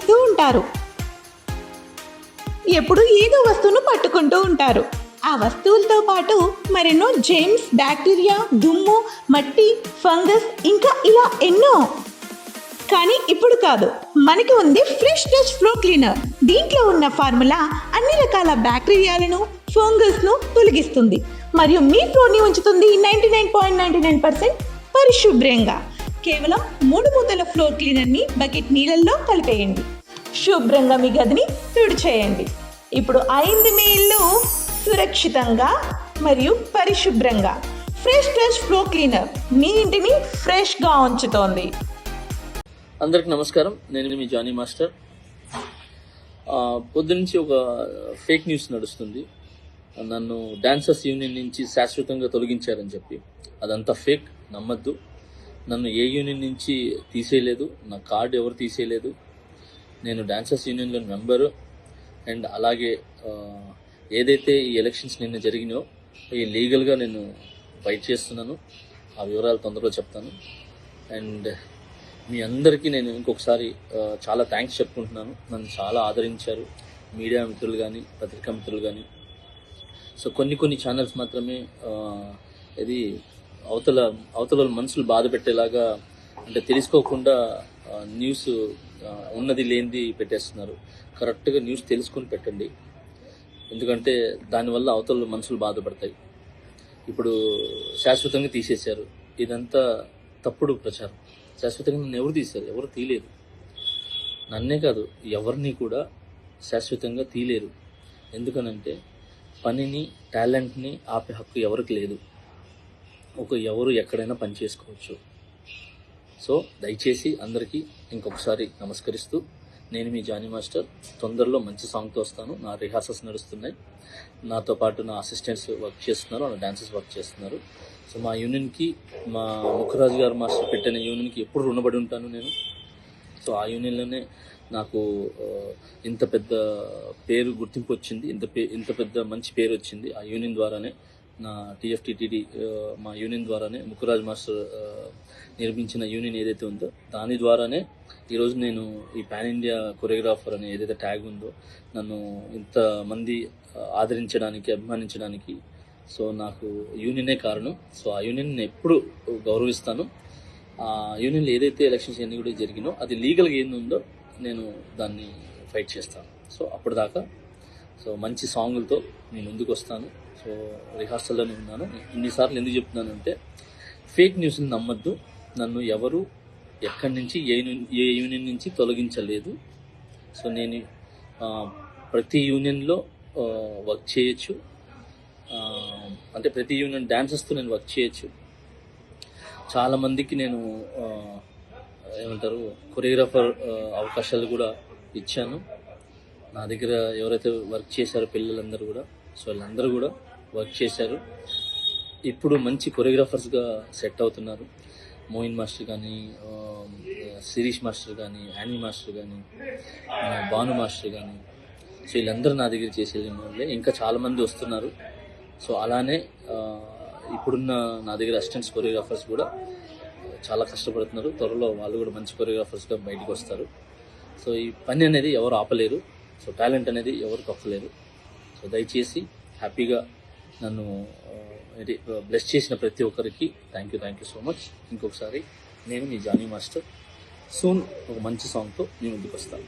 చేస్తూ ఉంటారు. ఎప్పుడు ఏదో వస్తువును పట్టుకుంటూ ఉంటారు. ఆ వస్తువులతో పాటు మరెన్నో జెమ్స్, బ్యాక్టీరియా, దుమ్ము, మట్టి, ఫంగస్ ఇంకా ఇలా ఎన్నో. కానీ ఇప్పుడు కాదు, మనకి ఉంది ఫ్రెష్ టచ్ ఫ్లోర్ క్లీనర్. దీంట్లో ఉన్న ఫార్ములా అన్ని రకాల బ్యాక్టీరియాలను, ఫంగస్ను తొలగిస్తుంది మరియు మీ ఫ్లోర్ని ఉంచుతుంది 99.99% పరిశుభ్రంగా. కేవలం 3 మూతల ఫ్లోర్ క్లీనర్ని బకెట్ నీళ్ళల్లో కలిపేయండి. శుభ్రంగా మీ గదిని తుడిచేయండి. ఇప్పుడు అయింది మీ ఇల్లు సురక్షితంగా మరియు పరిశుభ్రంగా. ఫ్రెష్ టచ్ ఫ్లోర్ క్లీనర్ మీ ఇంటిని ఫ్రెష్గా ఉంచుతోంది. అందరికి నమస్కారం. నేను మీ జానీ మాస్టర్. పొద్దునుంచి ఒక ఫేక్ న్యూస్ నడుస్తుంది. నన్ను డాన్సర్స్ యూనియన్ నుంచి శాశ్వతంగా తొలగించారని చెప్పి. అదంతా ఫేక్, నమ్మద్దు. నన్ను ఏ యూనియన్ నుంచి తీసేయలేదు, నా కార్డు ఎవరు తీసేయలేదు. నేను డాన్సర్స్ యూనియన్లో మెంబరు. అండ్ అలాగే ఏదైతే ఈ ఎలక్షన్స్ నిన్న జరిగినాయో ఈ లీగల్గా నేను ఫైట్ చేస్తున్నాను. ఆ వివరాలు తొందరలో చెప్తాను. అండ్ మీ అందరికీ నేను ఇంకొకసారి చాలా థ్యాంక్స్ చెప్పుకుంటున్నాను. నన్ను చాలా ఆదరించారు మీడియా మిత్రులు కానీ, పత్రికా మిత్రులు కానీ. సో కొన్ని ఛానల్స్ మాత్రమే ఇది అవతల మనసులు బాధ పెట్టేలాగా, అంటే తెలుసుకోకుండా న్యూస్ ఉన్నది లేనిది పెట్టేస్తున్నారు. కరెక్ట్గా న్యూస్ తెలుసుకొని పెట్టండి, ఎందుకంటే దానివల్ల అవతల మనసులు బాధపడతాయి. ఇప్పుడు శాశ్వతంగా తీసేశారు, ఇదంతా తప్పుడు ప్రచారం. శాశ్వతంగా నన్ను ఎవరు తీశారు? ఎవరు తీయలేరు. నన్నే కాదు, ఎవరిని కూడా శాశ్వతంగా తీయలేరు. ఎందుకనంటే పనిని, టాలెంట్ని ఆపే హక్కు ఎవరికి లేదు. ఎవరు ఎక్కడైనా పని చేసుకోవచ్చు. సో దయచేసి అందరికీ ఇంకొకసారి నమస్కరిస్తూ, నేను మీ జానీ మాస్టర్. తొందరలో మంచి సాంగ్తో వస్తాను. నా రిహార్సల్స్ నడుస్తున్నాయి. నాతో పాటు నా అసిస్టెంట్స్ వర్క్ చేస్తున్నారు, నా డాన్సర్స్ వర్క్ చేస్తున్నారు. సో మా యూనియన్కి, మా ముఖరాజు గారు మాస్టర్ పెట్టిన యూనియన్కి ఎప్పుడు రుణపడి ఉంటాను నేను. సో ఆ యూనియన్లోనే నాకు ఇంత పెద్ద పేరు, గుర్తింపు వచ్చింది. ఇంత పెద్ద మంచి పేరు వచ్చింది ఆ యూనియన్ ద్వారానే. నా TFTTD మా యూనియన్ ద్వారానే, ముఖరాజ్ మాస్టర్ నిర్మించిన యూనియన్ ఏదైతే ఉందో దాని ద్వారానే ఈరోజు నేను ఈ పాన్ ఇండియా కొరియోగ్రాఫర్ అనే ఏదైతే ట్యాగ్ ఉందో నన్ను ఇంతమంది ఆదరించడానికి, అభిమానించడానికి సో నాకు యూనియనే కారణం. సో ఆ యూనియన్ నేను ఎప్పుడు గౌరవిస్తాను. ఆ యూనియన్లో ఏదైతే ఎలక్షన్స్ అన్నీ కూడా జరిగినో అది లీగల్గా ఏందుందో నేను దాన్ని ఫైట్ చేస్తాను. సో అప్పటిదాకా సో మంచి సాంగులతో నేను ముందుకు వస్తాను. సో రిహార్సల్లోనే ఉన్నాను. ఇన్నిసార్లు ఎందుకు చెప్తున్నానంటే ఫేక్ న్యూస్ని నమ్మద్దు. నన్ను ఎవరు ఎక్కడి నుంచి ఏ యూనియన్ నుంచి తొలగించలేదు. సో నేను ప్రతి యూనియన్లో వర్క్ చేయొచ్చు. అంటే ప్రతి యూనియన్ డాన్సర్స్తో నేను వర్క్ చేయొచ్చు. చాలామందికి నేను కొరియోగ్రాఫర్ అవకాశాలు కూడా ఇచ్చాను. నా దగ్గర ఎవరైతే వర్క్ చేశారో పిల్లలందరూ కూడా, సో వాళ్ళందరూ కూడా వర్క్ చేశారు. ఇప్పుడు మంచి కొరియోగ్రాఫర్స్గా సెట్ అవుతున్నారు. మోయిన్ మాస్టర్ కానీ, శిరీష్ మాస్టర్ కానీ, యానీ మాస్టర్ కానీ, భాను మాస్టర్ కానీ, సో వీళ్ళందరూ నా దగ్గర చేసే వాళ్ళే. ఇంకా చాలామంది వస్తున్నారు. సో అలానే ఇప్పుడున్న నా దగ్గర అసిస్టెంట్స్ కొరియోగ్రాఫర్స్ కూడా చాలా కష్టపడుతున్నారు. త్వరలో వాళ్ళు కూడా మంచి కొరియోగ్రాఫర్స్గా బయటకు వస్తారు. సో ఈ పని అనేది ఎవరు ఆపలేరు. సో టాలెంట్ అనేది ఎవరు తొక్కలేరు. సో దయచేసి హ్యాపీగా నన్ను బ్లెస్ చేసిన ప్రతి ఒక్కరికి థ్యాంక్ యూ సో మచ్. ఇంకొకసారి నేను మీ జానీ మాస్టర్. సూన్ ఒక మంచి సాంగ్తో నేను ముందుకు వస్తాను.